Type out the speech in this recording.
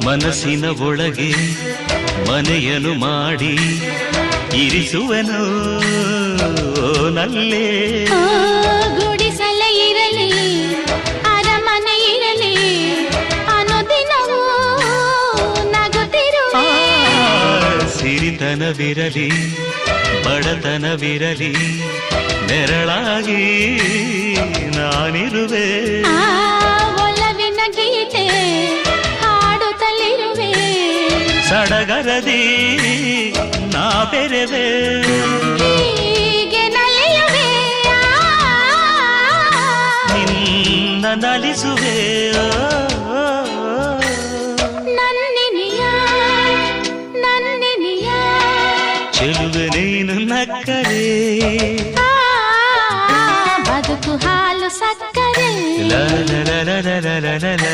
ಮನಸ್ಸಿನ ಒಳಗೆ ಮನೆಯನ್ನು ಮಾಡಿ ಇರಿಸುವನು ನಲ್ಲೇ. ಗುಡಿಸಲ ಇರಲಿ ಅರಮನೆ ಇರಲಿ ಅನುದಿನವೂ ನಗುತ್ತಿರುವ. ಸಿರಿತನವಿರಲಿ ಬಡತನವಿರಲಿ ನೆರಳಾಗಿ ನಾನಿರುವೆ. ಒಲವಿನ ಗೀತೆ ಹಾಡುತ್ತಲಿರುವೆ. ಸಡಗರದಿ ನಾ ಬೆರೆವೆ. ಹೀಗೆ ನಲಿಯುವೆ ನಿನ್ನ ನಲಿಸುವೆ. ನನ್ನಿನಿಯ ನನ್ನಿನಿಯ ಚೆಲುವೆ ನೀನು ನಕ್ಕರೆ ಬದುಕು ಹಾಲು ಸಕ್ಕರೆ. ಲ ಲ ಲ ಲ ಲ ಲ ಲ ಲ.